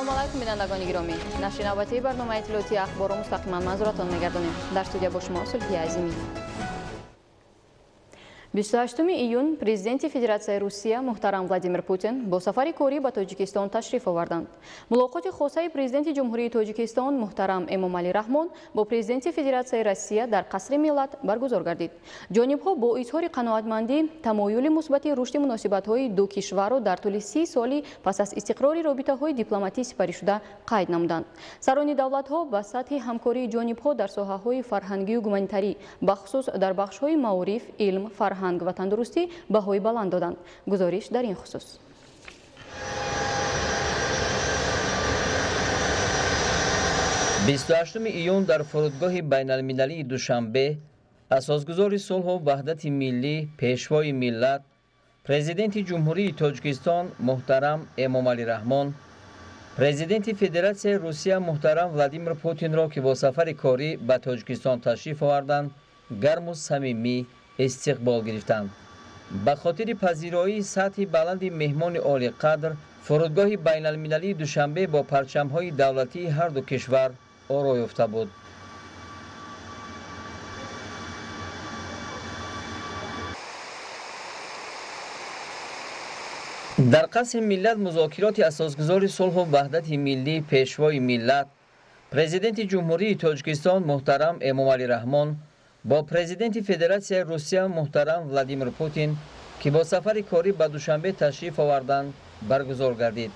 салом алайкум бинандагони гиромӣ. Нашри навбатии барномаи иттилоотии ахборро мустақиман манзуратон мегардонем. Дар студия бо шумо Сулҳия Азимӣ. 28 июн президенти Федератсияи Русия муҳтарам Владимир Путин бо сафари корӣ ба Тоҷикистон ташриф оварданд. Мулоқоти хосаи президенти Ҷумҳурии Тоҷикистон муҳтарам Эмомалӣ Раҳмон бо президенти Федератсияи Россия дар Қасри Миллат баргузор гардид. Ҷонибҳо бо изҳори қаноатмандӣ тамоюли мусбати рушди муносибатҳои ду кишварро дар тӯли 30 соли пас аз истиқрори робитаҳои дипломатии сипаришуда қайд намуданд. Сарони давлатҳо ба сатҳи ҳамкории ҷонибҳо дар соҳаҳои фарҳангию гуманитарӣ, бахусус дар бахшҳои маориф, илм, фарҳанг ва тандурустӣ баҳои баланд доданд. Гузориш дар ин хусус. 28 июн дар фурудгоҳи байналмилалии Душанбе асосгузори сулҳу ваҳдати миллӣ, пешвои миллат, президенти Ҷумҳурии Тоҷикистон муҳтарам Эмомалӣ Раҳмон, президенти Федератсияи Русия муҳтарам Владимир Путинро ки бо сафари корӣ ба Тоҷикистон ташриф оварданд, гарму самимӣ истиқбол гирифтанд. ба хотири пазироии сатҳи баланди меҳмони олиқадр, фурудгоҳи байналмилалии Душанбе бо парчамҳои давлатии ҳарду кишвар оро ёфта буд. дар Қасри Миллат музокироти асосгузори сулҳу ваҳдати миллӣ, пешвои миллат, президенти Ҷумҳурии Тоҷикистон муҳтарам Эмомалӣ Раҳмон бо президенти Федератсияи Русия муҳтарам Владимир Путин ки бо сафари корӣ ба Душанбе ташриф оварданд, баргузор гардид.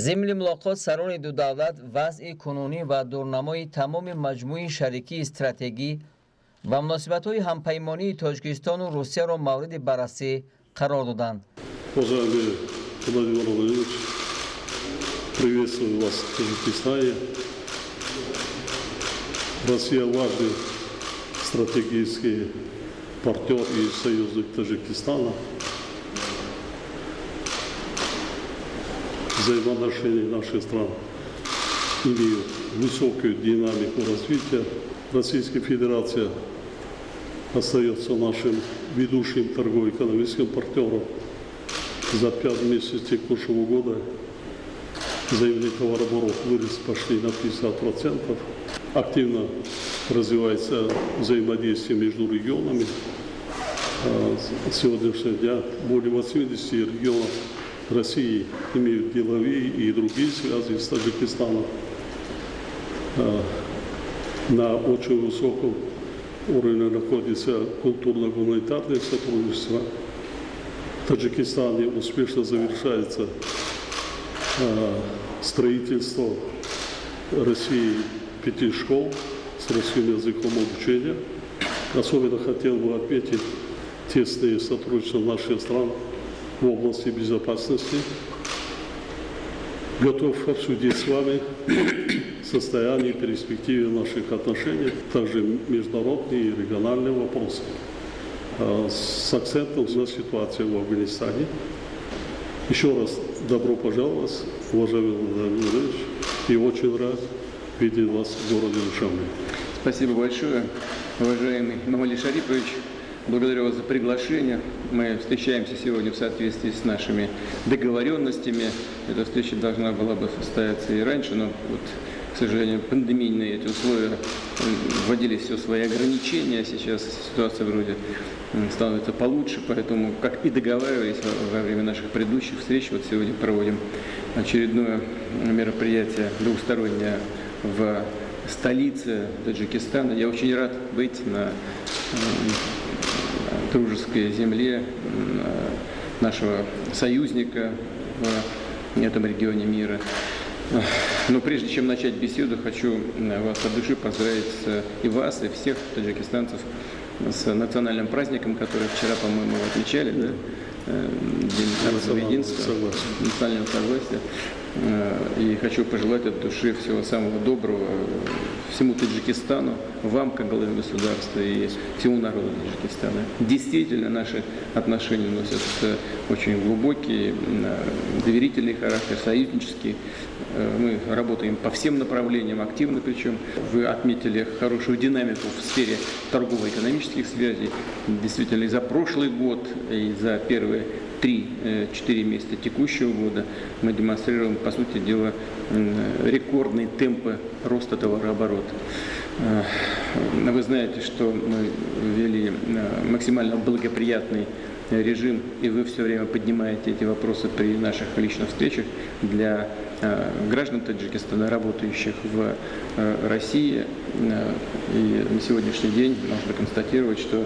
зимни мулоқот сарони ду давлат вазъи кунунӣ ва дурнамои тамоми маҷмӯи шарикии стратегӣ ва муносибатҳои ҳампаймонии Тоҷикистону Русияро мавриди баррасӣ қарор доданд. Уважаемый Владимир Владимирович, приветствую вас в Таджикистане. Россия важный стратегический партнер и союзник Таджикистана. Взаимоотношения наших стран имеют высокую динамику развития. Российская Федерация остается нашим ведущим торгово-экономическим партнером. За 5 месяцев текущего года взаимный товарооборот вырос почти на 50%. Активно развивается взаимодействие между регионами. С сегодняшнего дня более 80 регионов России имеют деловые и другие связи с Таджикистаном. На очень высоком уровне находится культурно-гуманитарное сотрудничество. В Таджикистане успешно завершается строительство России 5 школ с русским языком обучения. Особенно хотел бы отметить тесное сотрудничество наших стран в области безопасности. Готов обсудить с вами состояние и перспективы наших отношений, также международные и региональные вопросы, с акцентом на ситуацию в Афганистане. Еще раз добро пожаловать, уважаемый Владимир Владимирович, и очень рад видеть вас в городе Душанбе. Спасибо большое, уважаемый Эмомалӣ Шарипович. Благодарю вас за приглашение. Мы встречаемся сегодня в соответствии с нашими договоренностями. Эта встреча должна была бы состояться и раньше, но вот, к сожалению, пандемийные эти условия вводили все свои ограничения. Сейчас ситуация вроде становится получше, поэтому, как и договаривались во время наших предыдущих встреч, вот сегодня проводим очередное мероприятие двустороннее в столице Таджикистана. Я очень рад быть на дружеской земле нашего союзника в этом регионе мира. Но прежде чем начать беседу, хочу вас от души поздравить и вас, и всех таджикистанцев с национальным праздником, который вчера, по-моему, отмечали, да? День народного единства, национального согласия. И хочу пожелать от души всего самого доброго всему Таджикистану, вам, как главе государства, и всему народу Таджикистана. Действительно, наши отношения носят очень глубокий, доверительный характер, союзнический. Мы работаем по всем направлениям, активно причем. Вы отметили хорошую динамику в сфере торгово-экономических связей. Действительно, и за прошлый год, и за первые 3-4 месяца текущего года мы демонстрируем, по сути дела, рекордные темпы роста товарооборота. Вы знаете, что мы ввели максимально благоприятный режим, и вы все время поднимаете эти вопросы при наших личных встречах для граждан Таджикистана, работающих в России. И на сегодняшний день можно констатировать, что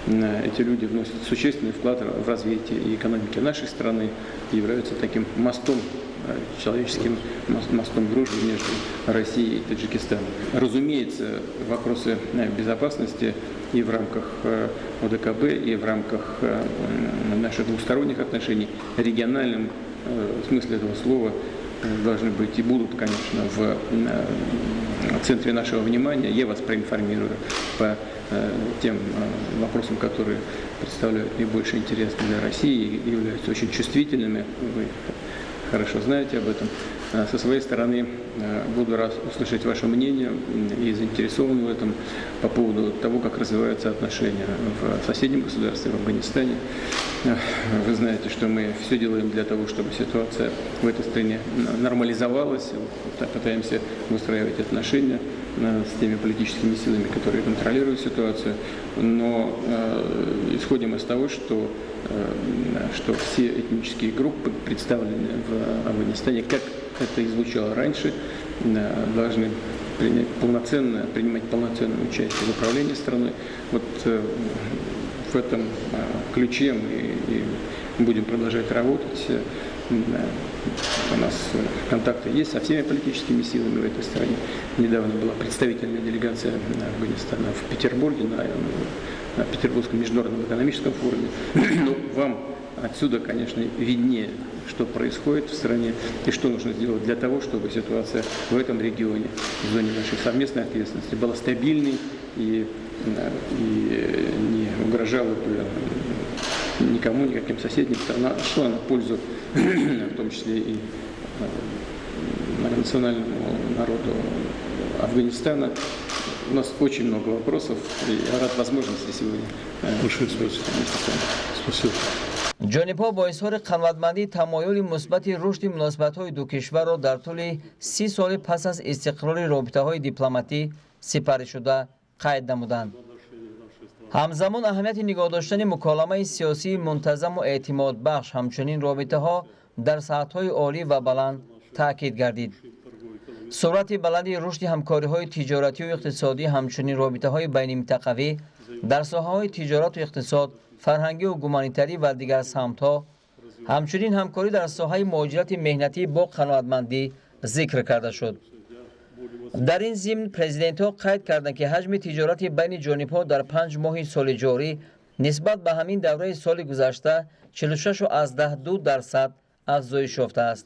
эти люди вносят существенный вклад в развитие экономики нашей страны и являются таким мостом, человеческим мостом дружбы между Россией и Таджикистаном. Разумеется, вопросы безопасности и в рамках ОДКБ, и в рамках наших двусторонних отношений, региональном смысле этого слова, должны быть и будут, конечно, в центре нашего внимания. Я вас проинформирую по тем вопросам, которые представляют наибольший интерес для России и являются очень чувствительными. Вы хорошо знаете об этом. Со своей стороны буду рад услышать ваше мнение и заинтересован в этом по поводу того, как развиваются отношения в соседнем государстве, в Афганистане. Вы знаете, что мы все делаем для того, чтобы ситуация в этой стране нормализовалась. Пытаемся выстраивать отношения с теми политическими силами, которые контролируют ситуацию. Но исходим из того, что все этнические группы, представленные в Афганистане, как это и звучало раньше, должны принимать полноценное участие в управлении страной. Вот в этом ключе мы и будем продолжать работать. У нас контакты есть со всеми политическими силами в этой стране. Недавно была представительная делегация Афганистана в Петербурге на Петербургском международном экономическом форуме. Но вам отсюда, конечно, виднее, что происходит в стране и что нужно сделать для того, чтобы ситуация в этом регионе, в зоне нашей совместной ответственности, была стабильной и не угрожала бы никому, никаким соседним странам, шла на пользу, в том числе и национальному народу Афганистана. У нас очень много вопросов, и я рад возможности сегодня. Большое спасибо. Спасибо. ҷонибҳо бо изҳори қанватмандии тамоюли мусбати рушди муносибатҳои ду кишварро дар тӯли 30 соли пас аз истиқрори робитаҳои дипломатӣ сипаришуда қайд намуданд. ҳамзамон аҳамияти нигоҳ доштани муколамаи сиёсии мунтазаму эътимодбахш, ҳамчунин робитаҳо дар сатҳҳои олӣ ва баланд таъкид гардид. суръати баланди рушди ҳамкориҳои тиҷоратию иқтисодӣ, ҳамчунин робитаҳои байниминтақавӣ дар соҳаҳои тиҷорату иқтисод, фарҳангию гуманитарӣ ва дигар самтҳо, ҳамчунин ҳамкорӣ дар соҳаи муҳоҷирати меҳнатӣ бо қаноатмандӣ зикр карда шуд. дар ин зимн президентҳо қайд карданд, ки ҳаҷми тиҷорати байни ҷонибҳо дар 5 моҳи соли ҷорӣ нисбат ба ҳамин давраи соли гузашта 46.2% афзоиш ёфтааст.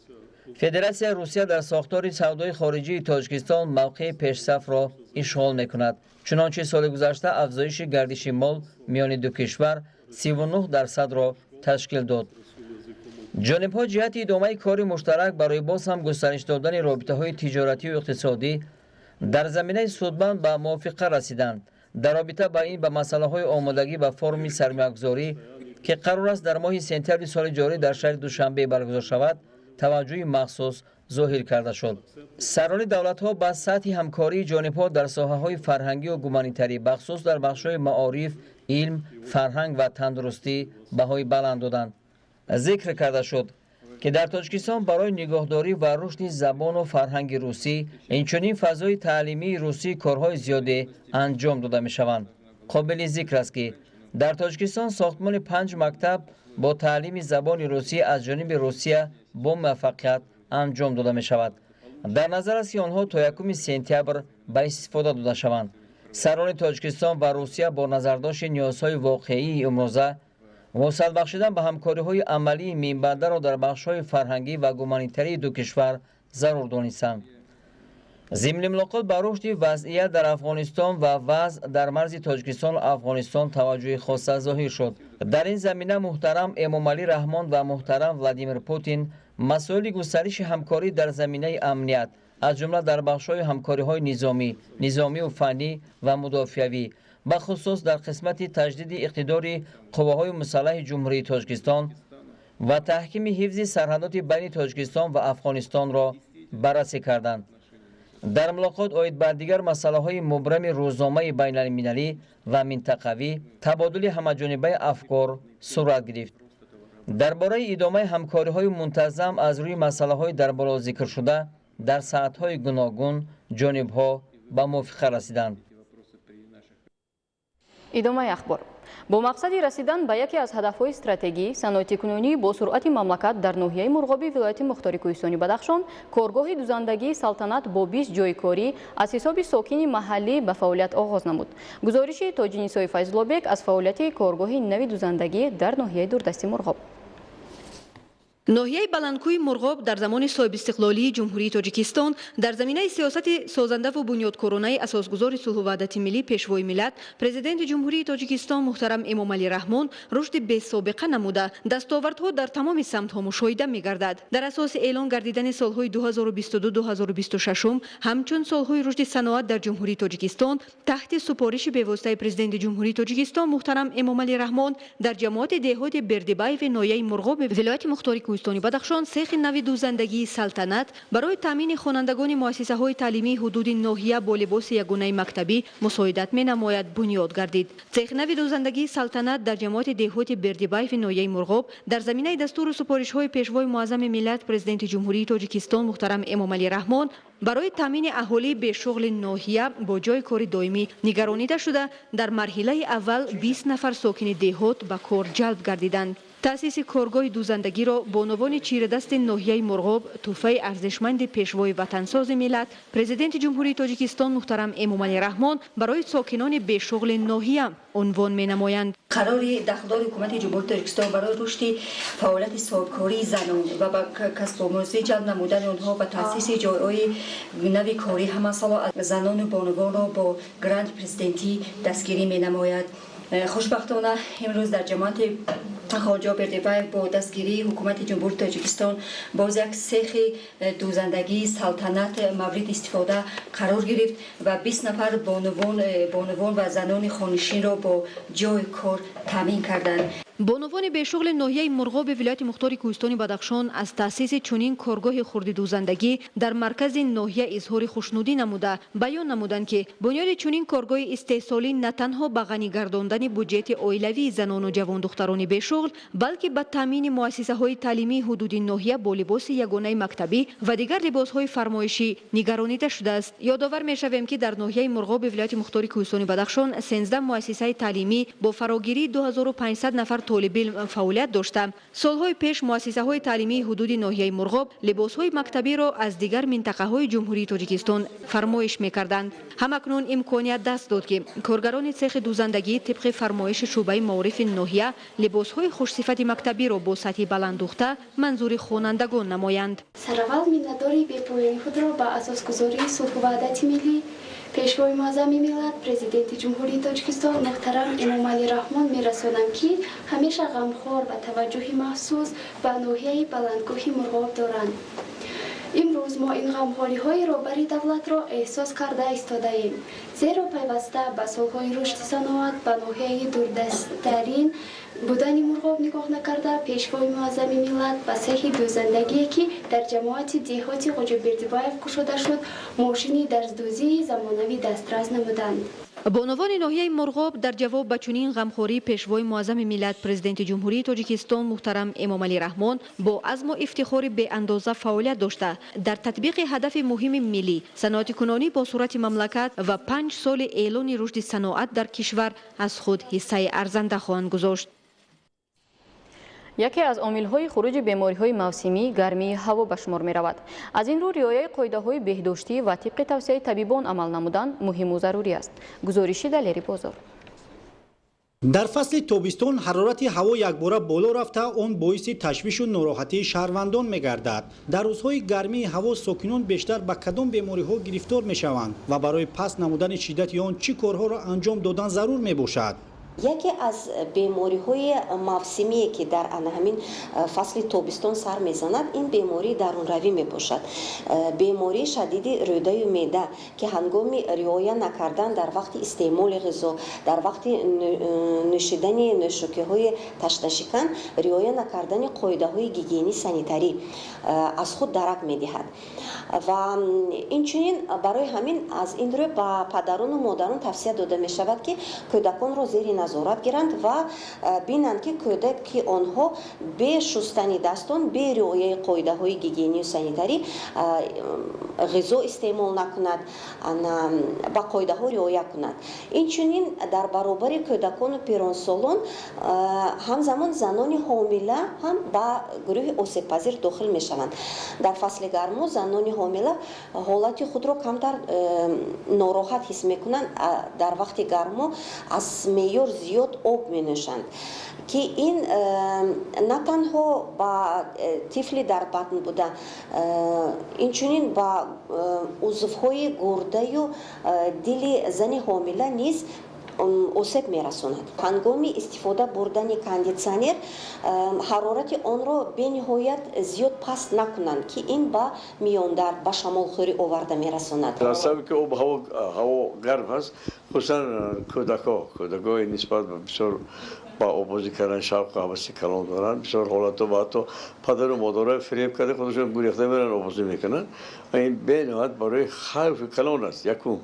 Федератсияи Русия дар сохтори савдои хориҷии Тоҷикистон мавқеи пешсафро ишғол мекунад. чунончи соли гузашта афзоиши гардиши мол миёни ду кишвар 39%-ро ташкил дод. ҷонибҳо ҷиҳати идомаи кори муштарак барои боз ҳам густариш додани робитаҳои тиҷоратию иқтисодӣ дар заминаи судманд ба мувофиқа расиданд дар робита ба ин ба масъалаҳои омодагӣ ба форуми сармаягузорӣ ки қарор аст дар моҳи сентябри соли ҷорӣ дар шаҳри Душанбе баргузор шавад, таваҷҷӯҳи махсус зоҳир карда шуд. Сарони давлатҳо ба сатҳи ҳамкории ҷонибҳо дар соҳаҳои фарҳангӣ ва гуманитарӣ, бахусус дар бахшҳои маориф, илм, фарҳанг ва тандурустӣ баҳои баланд доданд. зикр карда шуд, ки дар Тоҷикистон барои нигоҳдорӣ ва рушди забону фарҳанги русӣ, инчунин фазои таълимии русӣ корҳои зиёде анҷом дода мешаванд. қобили зикр аст, ки дар Тоҷикистон сохтмони 5 мактаб бо таълими забони русӣ аз ҷониби Русия бо муваффақият анҷом дода мешавад. дар назар аст, ки онҳо то 1 сентябр ба истифода дода шаванд. сарони Тоҷикистон ва Русия бо назардошти ниёзҳои воқеии имрӯза вусат бахшидан ба ҳамкориҳои амалии минбаъдаро дар бахшҳои фарҳангӣ ва гуманитарии ду кишвар зарур донистанд. зимни мулоқот ба рушди вазъият дар Афғонистон ва вазъ дар марзи Тоҷикистону Афғонистон таваҷҷӯҳи хоса зоҳир шуд. дар ин замина муҳтарам Эмомалӣ Раҳмон ва муҳтарам Владимир Путин масоили густариши ҳамкорӣ дар заминаи амният, аз ҷумла дар бахшҳои ҳамкориҳои низомию фаннӣ ва мудофиавӣ, бахусус дар қисмати таҷдиди иқтидори қувваҳои мусаллаҳи Ҷумҳурии Тоҷикистон ва таҳкими ҳифзи сарҳадоти байни Тоҷикистон ва Афғонистонро баррасӣ карданд. дар мулоқот оид бар дигар масъалаҳои мубрами рӯзномаи байналмилалӣ ва минтақавӣ табодули ҳамаҷонибаи афкор сурат гирифт. дар бораи идомаи ҳамкориҳои мунтазам аз рӯи масъалаҳои дар боло зикршуда дар сатҳҳои гуногун ҷонибҳо ба мувофиқа расиданд. идомаи ахбор. бо мақсади расидан ба яке аз ҳадафҳои стратегӣ саноатикунонӣ бо суръати мамлакат дар ноҳияи мурғоби вилояти мухтори кӯҳистони Бадахшон, коргоҳи дузандагии Салтанат бо 20 ҷойи корӣ аз ҳисоби сокини маҳаллӣ ба фаъолият оғоз намуд. гузориши Тоҷинисои Файзуллобек аз фаъолияти коргоҳи нави дузандагӣ дар ноҳияи дурдасти Мурғоб. ноҳияи баландкӯҳи Мурғоб дар замони соҳибистиқлолии Ҷумҳурии Тоҷикистон дар заминаи сиясати созандаву бунёдкоронаи асосгузори сулҳу ваҳдати миллӣ пешвои миллат Президенти Ҷумҳурии Тоҷикистон муҳтарам Эмомалӣ Раҳмон рушди бесобиқа намуда дастовардҳо дар тамоми самтҳо мушоҳида мегардад. дар асоси эълон гардидани солҳои 2022-2026 ҳамчун солҳои рушди саноат дар Ҷумҳурии Тоҷикистон таҳти супориши бевоситаи Президенти Ҷумҳурии Тоҷикистон муҳтарам Эмомалӣ Раҳмон дар ҷамоати деҳоти Бердибаеви ноҳияи Мурғоб вилояти мухтори кӯҳистони Бадахшон сехи нави дузандагии Салтанат барои таъмини хонандагони муассисаҳои таълимии ҳудуди ноҳия бо либоси ягонаи мактабӣ мусоидат менамояд бунёд гардид. сехи нави дузандагии Салтанат дар ҷамоати деҳоти Бердибаеви ноҳияи Мурғоб дар заминаи дастуру супоришҳои пешвои муаззами миллат Президенти Ҷумҳурии Тоҷикистон муҳтарам Эмомалӣ Раҳмон барои таъмини аҳолии бешуғли ноҳия бо ҷойи кори доимӣ нигаронида шуда дар марҳилаи аввал 20 нафар сокини деҳот ба кор ҷалб гардиданд. таъсиси коргоҳи дузандагиро бонувони чирадасти ноҳияи Мурғоб тӯҳфаи арзишманди пешвои ватансози миллат Президенти Ҷумҳурии Тоҷикистон муҳтарам Эмомалӣ Раҳмон барои сокинони бешуғли ноҳия унвон менамоянд. қарори дахдори ҳукумати Ҷумҳурии Тоҷикистон барои рушди фаъолияти соҳибкории занон ва ба касбомӯзӣ ҷалб намудани онҳо ба таъсиси ҷойҳои нави корӣ ҳамасало занону бонувонро бо гранти президентӣ дастгирӣ менамояд. хушбахтона имрӯз дар ҷамоати хоҷо Бердибаев бо дастгирии ҳукумати Ҷумҳурии Тоҷикистон боз як сехи дузандагии Салтанат мавриди истифода қарор гирифт ва 20 нафар бонувон ва занони хонишинро бо ҷои кор таъмин карданд. бонувони бешуғли ноҳияи Мурғоби вилояти мухтори кӯҳистони Бадахшон аз таъсиси чунин коргоҳи хурди дузандагӣ дар маркази ноҳия изҳори хушнудӣ намуда баён намуданд, ки бунёди чунин коргоҳи истеҳсолӣ на танҳо ба ғанӣ гардондани буҷети оилавии занону ҷавондухтарони бешуғл, балки ба таъмини муассисаҳои таълимии ҳудуди ноҳия бо либоси ягонаи мактабӣ ва дигар либосҳои фармоишӣ нигаронида шудааст. ёдовар мешавем, ки дар ноҳияи Мурғоби вилояти мухтори кӯҳистони Бадахшон 13 муассисаи таълимӣ бо фарогирии 2500 нафар толибилм фаъолият дошта. солҳои пеш муассисаҳои таълимии ҳудуди ноҳияи Мурғоб либосҳои мактабиро аз дигар минтақаҳои Ҷумҳурии Тоҷикистон фармоиш мекарданд. ҳамакнун имконият даст дод, ки коргарони цехи дузандагӣ тибқи фармоиши шӯъбаи маорифи ноҳия либосҳои хушсифати мактабиро бо сатҳи баланд духта манзури хонандагон намоянд. сараввал миннатдори бепоёни худро ба асосгузории сулҳу ваҳдати миллӣ пешвои муаззами миллат Президенти Ҷумҳурии Тоҷикистон муҳтарам Эмомалӣ Раҳмон мерасонам, ки ҳамеша ғамхор ва таваҷҷӯҳи махсус ба ноҳияи баландкӯҳи Мурғоб доранд. имрӯз мо ин ғамхориҳоеро бари давлатро эҳсос карда истодаем, зеро пайваста ба солҳои рушди саноат ба ноҳияи дурдастарин будани мурғоб нигоҳ накарда пешвои муаззами миллат ба сеҳи дӯзандагие ки дар ҷамоати деҳоти Хоҷабердибаев кушода шуд, мошини дарздӯзии замонавӣ дастрас намуданд. бонавони ноҳияи мурғоб дар ҷавоб ба чунин ғамхорӣ пешвои муаззами миллат президенти ҷумҳурии Тоҷикистон муҳтарам Эмомалӣ Раҳмон бо азму ифтихори беандоза фаъолият дошта дар татбиқи ҳадафи муҳими миллӣ саноати кунонӣ бо сурати мамлакат ва 5 соли эълони рушди саноат дар кишвар аз худ ҳиссаи арзанда хоҳанд гузошт. яке аз омилҳои хуруҷи бемориҳои мавсимӣ гармии ҳаво ба шумор меравад. Аз ин рӯ риояи қоидаҳои беҳдоштӣ ва тибқи тавсияи табибон амал намудан муҳиму зарурӣ аст. гузориши Далери Бозор. дар фасли тобистон ҳарорати ҳаво якбора боло рафта он боиси ташвишу нороҳатии шаҳрвандон мегардад. дар рӯзҳои гармии ҳаво сокинон бештар ба кадом бемориҳо гирифтор мешаванд ва барои паст намудани шиддати он чӣ корҳоро анҷом додан зарур мебошад? яке аз бемориҳои мавсимие ки дар ҳамин фасли тобистон сар мезанад, ин бемории дарунравӣ мебошад. бемории шадиди рӯдаи меъда ки ҳангоми риоя накардан дар вақти истеъмоли ғизо, дар вақти нӯшидани нӯшокиҳои ташнашикан, риоя накардани қоидаҳои гигиени санитарӣ аз худ дарак медиҳад. ва инчунин барои ҳамин аз ин рӯ ба падарону модарон тавсия дода мешавад ки кӯдаконро зери назорат гиранд ва бинанд ки кӯдак ки онҳо бе шустани дастон, бе риояи қоидаҳои гигиению санитарӣ ғизо истеъмол накунад, ба қоидаҳо риоя кунад. Инчунин дар баробари кӯдакону пиронсолон ҳамзамон занони ҳомила ҳам ба гурӯҳи осебпазир дохил мешаванд. дар фасли гармо занони ҳомила ҳолати худро камтар нороҳат ҳис мекунанд. дар вақти гармо аз меъёр зиёд об менӯшанд ки ин на танҳо ба тифли дар батн буда, инчунин ба узвҳои гурдаю дили зани ҳомила низ осеб мерасонад. ҳангоми истифода бурдани кондитсионер ҳарорати онро бениҳоят зиёд паст накунанд ки ин ба миёндар, ба шамолхӯрӣ оварда мерасонад. дар сабаби ки ҳаво гарм ҳаст, хусусан кӯдакои нисбат ба бисёр ба обозӣ кардан шавқу ҳаваси калон доранд. бисёр ҳолатҳо ба ҳатто падару модарҳо фиреб карда худашон гурехта меран обозӣ мекунанд. ин бениҳоят барои хавфи калон аст. якум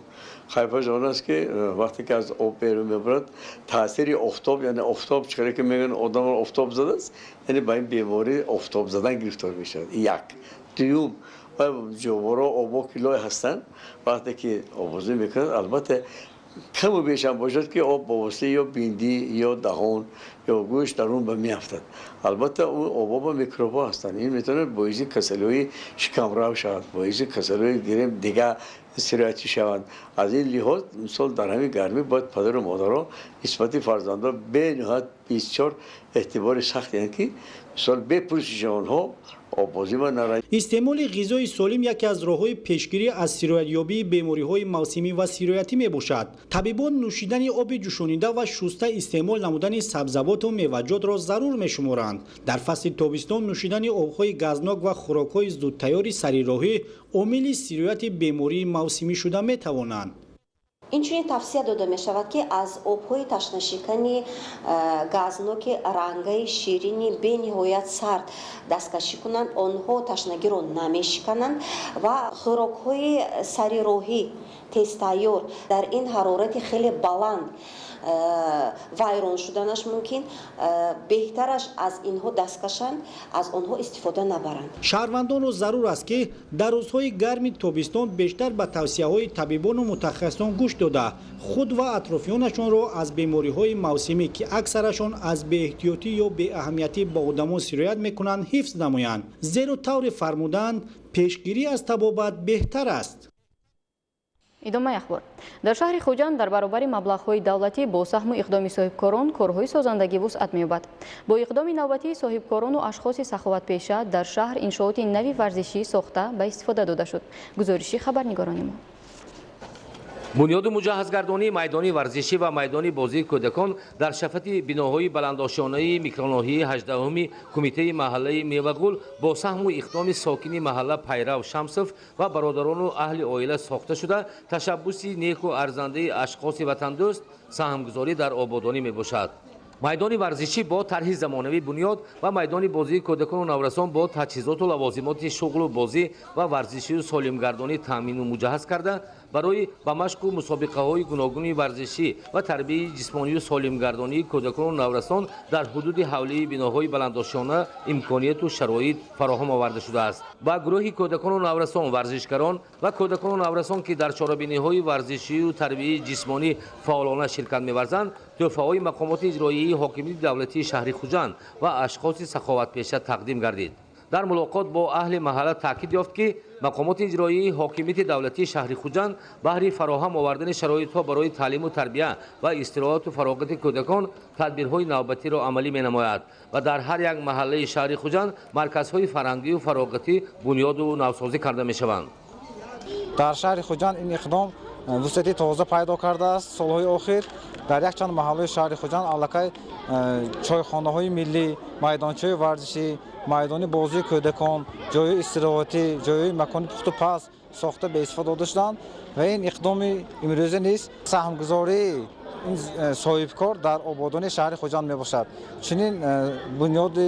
хайфаш он аст ки вақте ки аз об берун мебарад, таъсири офтоб, яъне офтоб чӣ каре ки мегӯянд одамро офтоб задааст, яъне ба ин бемори офтоб задан гирифтор мешавад. як. дуюм, ҷоворо обокилой ҳастанд. вақте ки обозӣ мекунанд, албатта каму бешам бошад ки об ба воситаи ё бинди ё даҳон ё гӯшт дар он ба меафтад. албатта он обо ба микробҳо ҳастанд. ин метавонад боиси касалиҳои шикамрав шавад, боиси касалиҳои дигар сироятӣ шаванд. аз ин лиҳоз мисол дар ҳамин гармӣ бояд падару модарҳо нисбати фарзандон бениҳоят бисёр эътибори сахт диҳанд ки мисол бепурсиши онҳо обозӣ ва нарай. истеъмоли ғизои солим яке аз роҳҳои пешгирӣ аз сироятёбии бемориҳои мавсимӣ ва сироятӣ мебошад. табибон нӯшидани оби ҷӯшонида ва шуста истеъмол намудани сабзавоту меваҷотро зарур мешуморанд. дар фасли тобистон нӯшидани обҳои газнок ва хӯрокҳои зудтайёри сарироҳӣ омили сирояти бемории мавсимӣ шуда метавонанд. инчунин тавсия дода мешавад ки аз обҳои ташнашикани газноки рангаи ширини бениҳоят сард дасткашӣ кунанд. онҳо ташнагиро намешикананд ва хӯрокҳои сарироҳӣ тезтайёр дар ин ҳарорати хеле баланд вайрон шуданаш мумкин, беҳтараш аз инҳо дасткашанд, аз онҳо истифода набаранд. шаҳрвандонро зарур аст ки дар рӯзҳои гарми тобистон бештар ба тавсияҳои табибону мутахассисон гӯш дода, худ ва атрофиёнашонро аз бемориҳои мавсимӣ ки аксарашон аз беэҳтиётӣ ё беаҳамиятӣ ба одамон сироят мекунанд ҳифз намоянд. зеро тавре фармуданд пешгирӣ аз табобат беҳтар аст. идомаи ахбор. дар шаҳри Хуҷанд дар баробари маблағҳои давлатӣ бо саҳму иқдоми соҳибкорон корҳои созандагӣ вусъат меёбад. бо иқдоми навбатии соҳибкорону ашхоси саховатпеша дар шаҳр иншооти нави варзишӣ сохта ба истифода дода шуд. гузориши хабарнигорони мо. бунёди муҷаҳҳазгардонии майдони варзишӣ ва майдони бозии кӯдакон дар шафати биноҳои баландошонаи микроноҳияи 18-уми кумитаи маҳаллаи Мевагул бо саҳму иқдоми сокини маҳалла Пайрав Шамсов ва бародарону аҳли оила сохта шуда ташаббуси неку арзандаи ашхоси ватандӯст саҳмгузорӣ дар ободонӣ мебошад. майдони варзишӣ бо тарҳи замонавӣ бунёд ва майдони бозии кӯдакону наврасон бо таҷҳизоту лавозимоти шуғлу бозӣ ва варзишию солимгардонӣ таъмину муҷаҳҳаз карда барои ба машқу мусобиқаҳои гуногуни варзишӣ ва тарбияи ҷисмонию солимгардонии кӯдакону наврасон дар ҳудуди ҳавлии биноҳои баландошона имконияту шароит фароҳам оварда шудааст. ба гурӯҳи кӯдакону наврасон варзишгарон ва кӯдакону наврасон ки дар чорабиниҳои варзишию тарбияи ҷисмонӣ фаъолона ширкат меварзанд тӯҳфаҳои мақомоти иҷроии ҳокимияти давлатии шаҳри Хуҷанд ва ашхоси саховатпеша тақдим гардид. дар мулоқот бо аҳли маҳалла таъкид ёфт ки мақомоти иҷроии ҳокимияти давлатии шаҳри Хуҷанд баҳри фароҳам овардани шароитҳо барои таълиму тарбия ва истироҳату фароғати кӯдакон тадбирҳои навбатиро амалӣ менамояд ва дар ҳар як маҳаллаи шаҳри Хуҷанд марказҳои фарҳангию фароғатӣ бунёду навсозӣ карда мешаванд. дар шаҳри Хуҷанд ин иқдом вусъати тоза пайдо кардааст. солҳои охир дар якчанд маҳаллаи шаҳри Хуҷанд аллакай чойхонаҳои миллӣ, майдончаҳои варзишӣ, майдони бозии кӯдакон, ҷойҳои истироҳатӣ, ҷойҳои макони пухту пас сохта беистифода дода шуданд ва ин иқдоми имрӯза низ саҳмгузории ин соҳибкор дар ободонии шаҳри Хуҷанд мебошад. чунин бунёди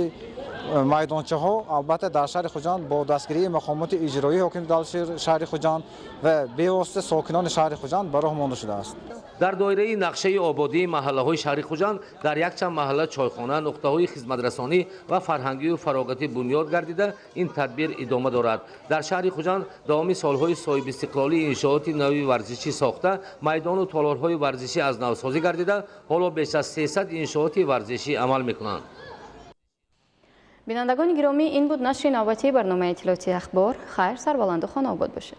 майдончаҳо албатта дар шаҳри Хуҷанд бо дастгирии мақомоти иҷроии ҳокими давлати шаҳри Хуҷанд ва бевосита сокинони шаҳри Хуҷанд ба роҳ монда шудааст. дар доираи нақшаи ободии маҳаллаҳои шаҳри Хуҷанд дар якчанд маҳалла чойхона, нуқтаҳои хизматрасонӣ ва фарҳангию фароғатӣ бунёд гардида ин тадбир идома дорад. дар шаҳри Хуҷанд давоми солҳои соҳибистиқлолии иншооти нави варзишӣ сохта майдону толорҳои варзишӣ аз навсозӣ гардида ҳоло беш аз 300 иншооти варзишӣ амал мекунанд. бинандагони гиромӣ, ин буд нашри навбатии барномаи иттилоъоти ахбор. хайр, сарбаланду хонобод бошед.